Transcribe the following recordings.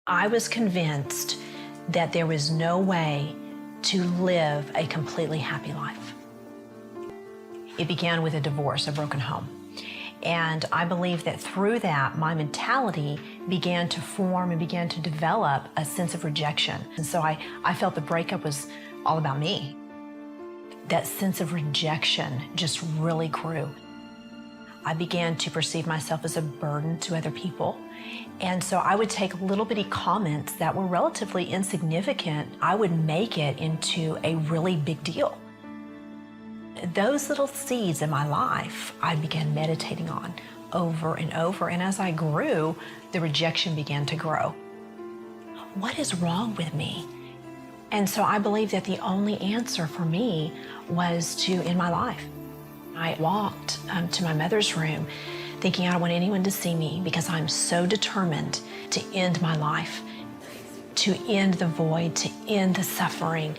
I was convinced that there was no way to live a completely happy life. It began with a divorce, a broken home. And I believe that through that, my mentality began to form and began to develop a sense of rejection. And so I felt the breakup was all about me. That sense of rejection just really grew. I began to perceive myself as a burden to other people. And so I would take little bitty comments that were relatively insignificant. I would make it into a really big deal. Those little seeds in my life, I began meditating on over and over. And as I grew, the rejection began to grow. What is wrong with me? And so I believe that the only answer for me was to end my life. I walked to my mother's room thinking I don't want anyone to see me because I'm so determined to end my life, to end the void, to end the suffering,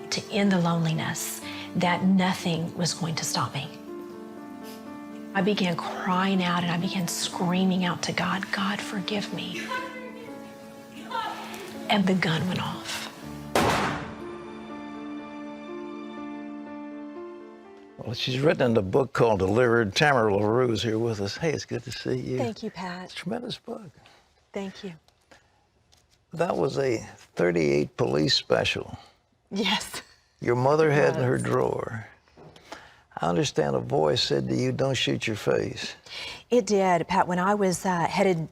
to end the loneliness, that nothing was going to stop me. I began crying out and I began screaming out to God, God, forgive me. And the gun went off. Well, she's written a book called Delivered. Tamara LaRue is here with us. Hey, it's good to see you. Thank you, Pat. It's a tremendous book. Thank you. That was a 38 police special. Yes. Your mother had in her drawer. I understand a voice said to you, don't shoot your face. It did, Pat. When I was headed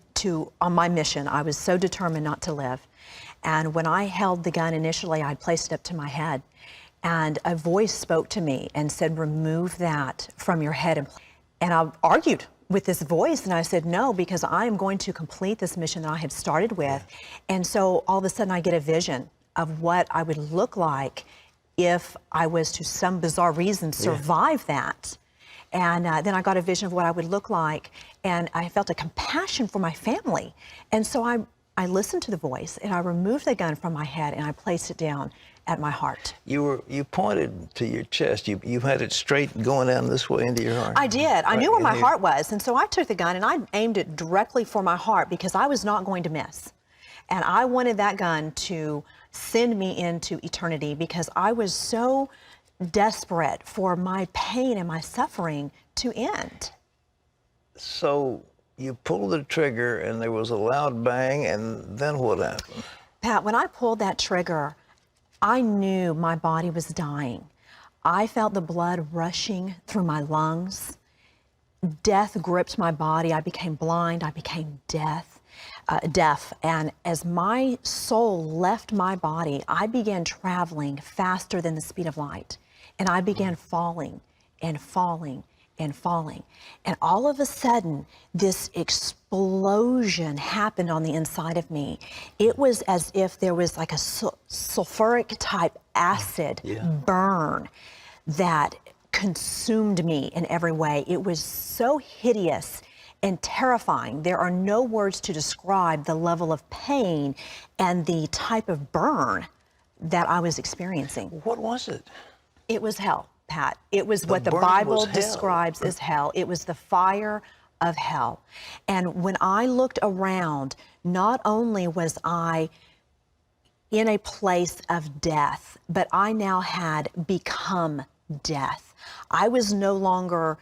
on my mission, I was so determined not to live. And when I held the gun initially, I placed it up to my head. And a voice spoke to me and said, remove that from your head. And I argued with this voice, and I said, no, because I am going to complete this mission that I have started with. And so all of a sudden I get a vision of what I would look like if I was, to some bizarre reason, survive that. And then I got a vision of what I would look like, and I felt a compassion for my family. And so I listened to the voice, and I removed the gun from my head, and I placed it down at my heart. You pointed to your chest. You had it straight going down this way into your heart. I did. I knew where my heart was, and so I took the gun and I aimed it directly for my heart because I was not going to miss. And I wanted that gun to send me into eternity because I was so desperate for my pain and my suffering to end. So you pulled the trigger and there was a loud bang, and then what happened? Pat, when I pulled that trigger, I knew my body was dying. I felt the blood rushing through my lungs. Death gripped my body. I became blind. I became deaf. And as my soul left my body, I began traveling faster than the speed of light. And I began falling and falling and falling. And all of a sudden, this explosion happened on the inside of me. It was as if there was like a sulfuric type acid burn that consumed me in every way. It was so hideous and terrifying. There are no words to describe the level of pain and the type of burn that I was experiencing. What was it? It was hell, Pat. It was what the Bible describes as hell. It was the fire of hell. And when I looked around, not only was I in a place of death, but I now had become death. I was no longer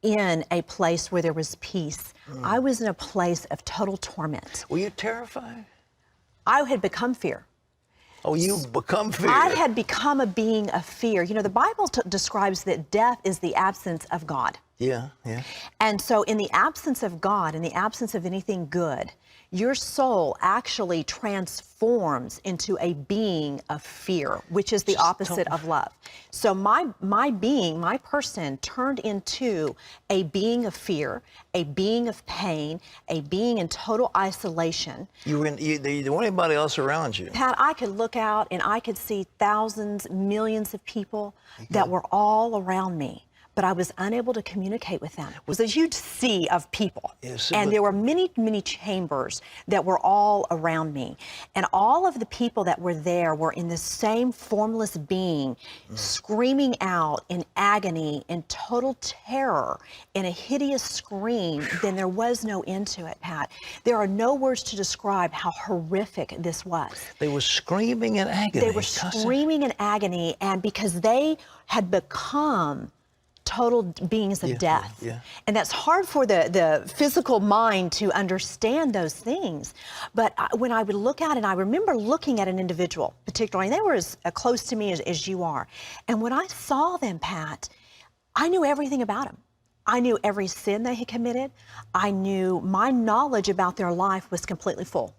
in a place where there was peace. I was in a place of total torment. Were you terrified? I had become fear. Oh, you become fear. I had become a being of fear. You know, the Bible describes that death is the absence of God. Yeah, yeah. And so in the absence of God, in the absence of anything good, your soul actually transforms into a being of fear, which is the opposite of love. So my being, my person turned into a being of fear, a being of pain, a being in total isolation. There wasn't anybody else around you. Pat, I could look out and I could see thousands, millions of people that were all around me. but I was unable to communicate with them. It was a huge sea of people. Yes, and but- there were many, many chambers that were all around me. And all of the people that were there were in the same formless being, screaming out in agony, in total terror, in a hideous scream. Then there was no end to it, Pat. There are no words to describe how horrific this was. They were screaming in agony. They were screaming in agony, and because they had become total beings of death. yeah. And that's hard for the physical mind to understand those things. But when I would look at it, I remember looking at an individual, particularly, and they were as close to me as you are. And when I saw them, Pat, I knew everything about them. I knew every sin they had committed. I knew my knowledge about their life was completely full.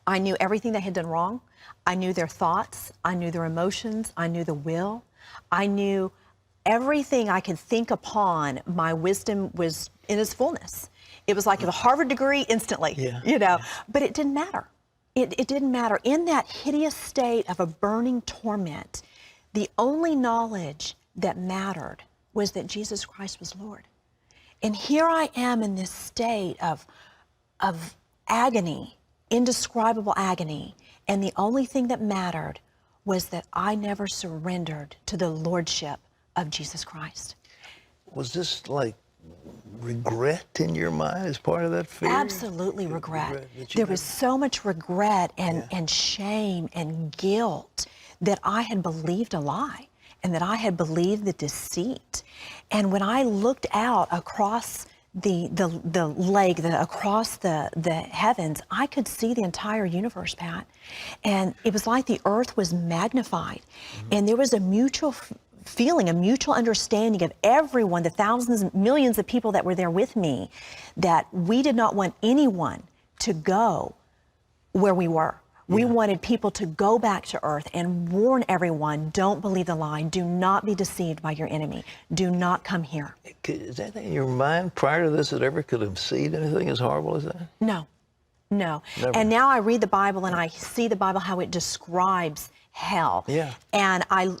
I knew everything they had done wrong. I knew their thoughts. I knew their emotions. I knew the will. I knew everything I could think upon. My wisdom was in its fullness. It was like a Harvard degree instantly, you know, but it didn't matter. It didn't matter. In that hideous state of a burning torment, the only knowledge that mattered was that Jesus Christ was Lord. And here I am in this state of agony, indescribable agony, and the only thing that mattered was that I never surrendered to the lordship of Jesus Christ. Was this like regret in your mind as part of that fear? Absolutely regret. that you There was so much regret and shame and guilt that I had believed a lie and that I had believed the deceit. And when I looked out across the lake, across the heavens, I could see the entire universe, Pat. And it was like the earth was magnified. And there was a mutual feeling, a mutual understanding of everyone, the thousands and millions of people that were there with me, that we did not want anyone to go where we were. We wanted people to go back to earth and warn everyone, don't believe the lie. Do not be deceived by your enemy. Do not come here. Is that in your mind prior to this that ever could have seen anything as horrible as that? No. Never. And now I read the Bible and I see the Bible, how it describes hell. Yeah. And I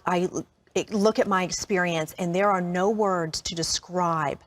look at my experience, and there are no words to describe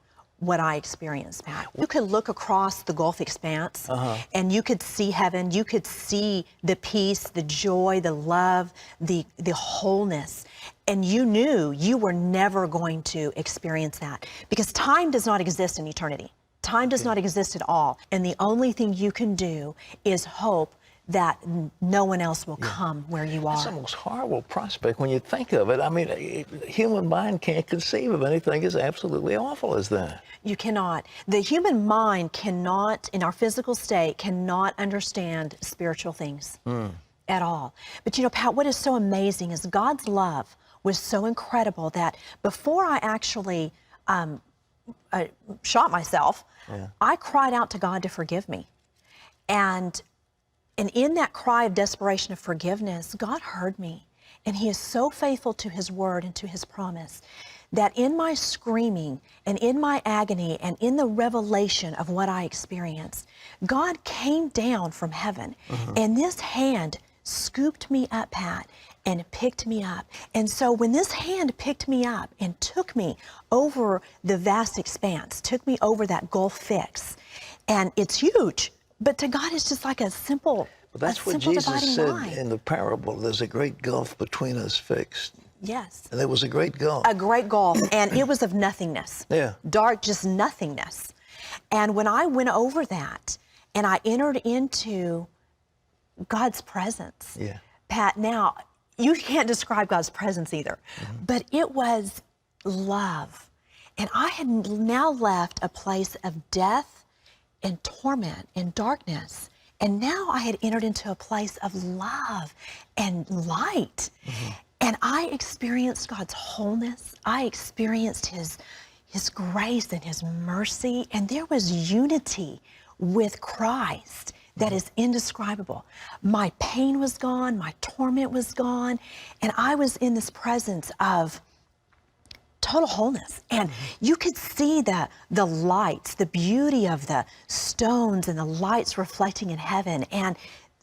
what I experienced, Pat. You could look across the Gulf expanse and you could see heaven. You could see the peace, the joy, the love, the wholeness. And you knew you were never going to experience that because time does not exist in eternity. Time does not exist at all. And the only thing you can do is hope that no one else will come where you are. It's the most horrible prospect when you think of it. I mean, human mind can't conceive of anything as absolutely awful as that. You cannot. The human mind cannot, in our physical state, cannot understand spiritual things at all. But you know, Pat, what is so amazing is God's love was so incredible that before I actually shot myself, I cried out to God to forgive me. And in that cry of desperation of forgiveness, God heard me. And He is so faithful to His word and to His promise that in my screaming and in my agony and in the revelation of what I experienced, God came down from heaven and this hand scooped me up, Pat, and picked me up. And so when this hand picked me up and took me over the vast expanse, took me over that Gulf fix, and it's huge, but to God, it's just like a simple, But that's a what simple Jesus dividing said line. in the parable. There's a great gulf between us fixed. Yes. And there was a great gulf. A great gulf, and it was of nothingness. Yeah. Dark, just nothingness. And when I went over that and I entered into God's presence, Pat, now, you can't describe God's presence either, but it was love. And I had now left a place of death and torment and darkness. And now I had entered into a place of love and light. And I experienced God's wholeness. I experienced His grace and His mercy. And there was unity with Christ that is indescribable. My pain was gone. My torment was gone. And I was in this presence of total wholeness. And you could see the lights, the beauty of the stones and the lights reflecting in heaven. And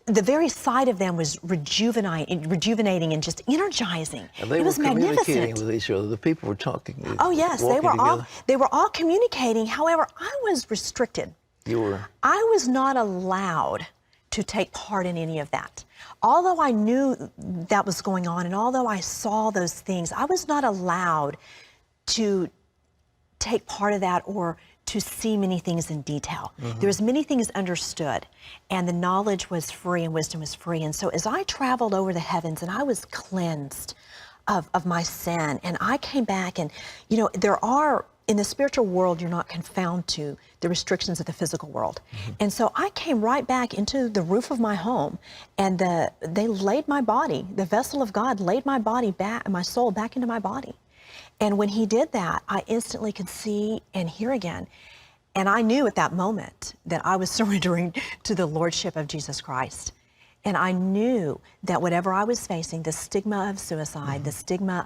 the very sight of them was rejuvenating and just energizing. And they it were was communicating magnificent. with each other. The people were talking. Oh yes, walking they were all communicating. However, I was restricted. You were. I was not allowed to take part in any of that. Although I knew that was going on and although I saw those things, I was not allowed to take part of that or to see many things in detail. There was many things understood, and the knowledge was free and wisdom was free. And so as I traveled over the heavens and I was cleansed of my sin, and I came back, and you know, there are, in the spiritual world, you're not confounded to the restrictions of the physical world. And so I came right back into the roof of my home, and they laid my body, the vessel of God laid my body back, my soul back into my body. And when he did that, I instantly could see and hear again. And I knew at that moment that I was surrendering to the Lordship of Jesus Christ. And I knew that whatever I was facing, the stigma of suicide, the stigma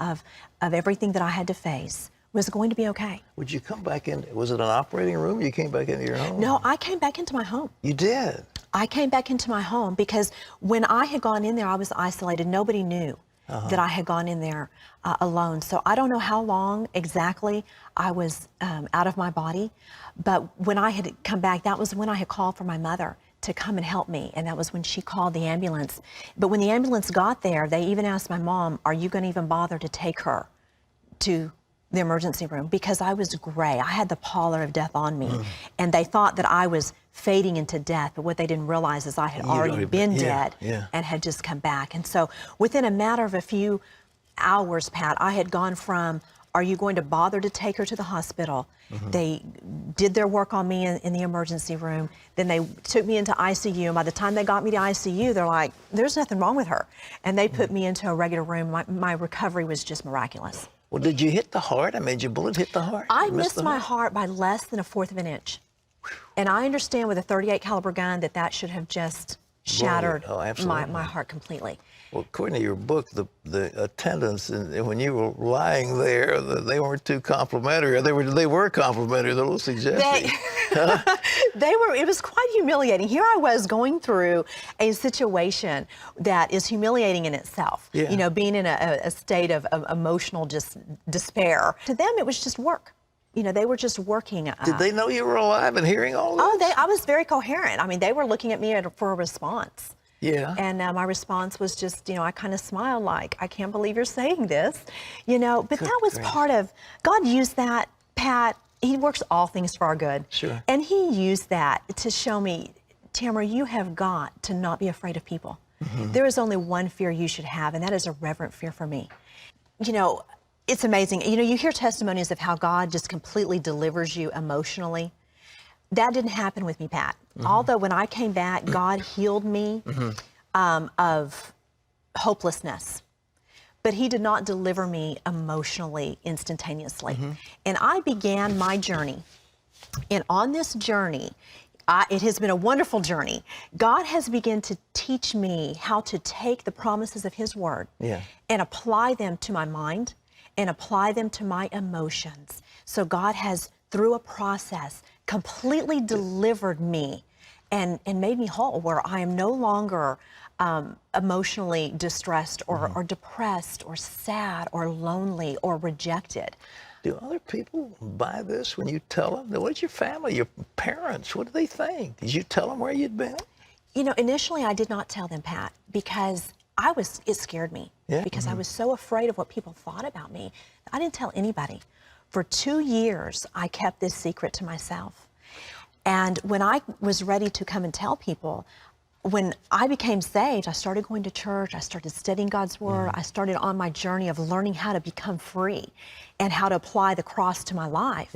of everything that I had to face, was going to be okay. Would you come back in? Was it an operating room? You came back into your home? No, I came back into my home. You did? I came back into my home because when I had gone in there, I was isolated. Nobody knew that I had gone in there alone. So I don't know how long exactly I was out of my body, but when I had come back, that was when I had called for my mother to come and help me, and that was when she called the ambulance. But when the ambulance got there, they even asked my mom, are you going to even bother to take her to the emergency room? Because I was gray. I had the pallor of death on me, and they thought that I was fading into death, but what they didn't realize is I had already been dead and had just come back. And so within a matter of a few hours, Pat, I had gone from, are you going to bother to take her to the hospital? They did their work on me in the emergency room. Then they took me into ICU. And by the time they got me to ICU, they're like, there's nothing wrong with her. And they put me into a regular room. My recovery was just miraculous. Well, did you hit the heart? I mean, did your bullet hit the heart? I missed my heart by less than 1/4 of an inch. And I understand with a .38 caliber gun that should have just shattered my heart completely. Well, according to your book, the attendants, and when you were lying there, they weren't too complimentary. They were complimentary. They're a little suggestive. It was quite humiliating. Here I was going through a situation that is humiliating in itself. Yeah. You know, being in a state of emotional just despair. To them, it was just work. You know, they were just working. Did they know you were alive and hearing all this? Oh, I was very coherent. I mean, they were looking at me for a response. Yeah. And my response was just, you know, I kind of smiled like, I can't believe you're saying this, you know, but that was part of, God used that, Pat, he works all things for our good. Sure. And he used that to show me, Tamara, you have got to not be afraid of people. There is only one fear you should have, and that is a reverent fear for me. You know, it's amazing. You know, you hear testimonies of how God just completely delivers you emotionally. That didn't happen with me, Pat. Although when I came back, God healed me of hopelessness. But he did not deliver me emotionally instantaneously. And I began my journey. And on this journey, it has been a wonderful journey. God has begun to teach me how to take the promises of his word and apply them to my mind and apply them to my emotions. So God has, through a process, completely delivered me and made me whole, where I am no longer emotionally distressed or depressed or sad or lonely or rejected. Do other people buy this when you tell them? What's your family, your parents? What do they think? Did you tell them where you'd been? You know, initially I did not tell them, Pat, because it scared me. Because I was so afraid of what people thought about me. I didn't tell anybody. For 2 years, I kept this secret to myself. And when I was ready to come and tell people, when I became saved, I started going to church, I started studying God's word, I started on my journey of learning how to become free and how to apply the cross to my life.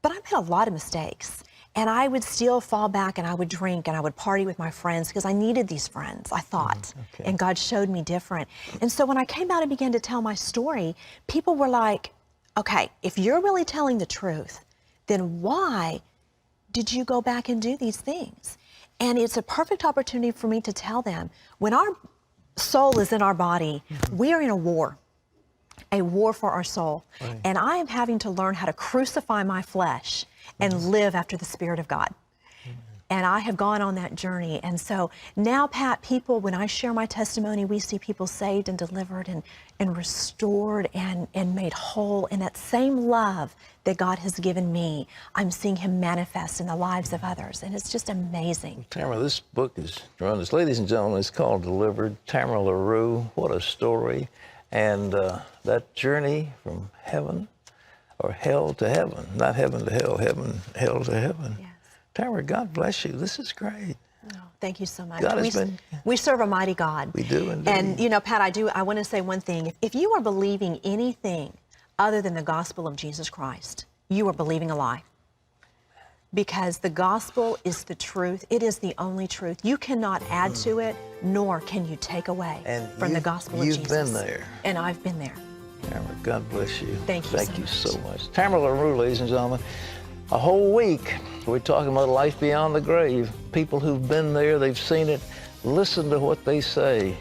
But I made a lot of mistakes. And I would still fall back and I would drink and I would party with my friends because I needed these friends, I thought. And God showed me different. And so when I came out and began to tell my story, people were like, okay, if you're really telling the truth, then why did you go back and do these things? And it's a perfect opportunity for me to tell them, when our soul is in our body, we are in a war for our soul. And I am having to learn how to crucify my flesh and live after the Spirit of God. And I have gone on that journey. And so now, Pat, people, when I share my testimony, we see people saved and delivered and restored and made whole. And that same love that God has given me, I'm seeing Him manifest in the lives of others. And it's just amazing. Tamara, this book is tremendous. Ladies and gentlemen, it's called Delivered. Tamara LaRue, what a story. And that journey from heaven, or hell to heaven, not heaven to hell, hell to heaven. Yes. Tamara, God bless you. This is great. Oh, thank you so much. God has been... We serve a mighty God. We do indeed. And, you know, Pat, I want to say one thing. If you are believing anything other than the gospel of Jesus Christ, you are believing a lie. Because the gospel is the truth. It is the only truth. You cannot add to it, nor can you take away from the gospel of Jesus. You've been there. And I've been there. Tamara, God bless you. Thank you Thank you so much. Tamara LaRue, ladies and gentlemen. A whole week, we're talking about life beyond the grave. People who've been there, they've seen it. Listen to what they say.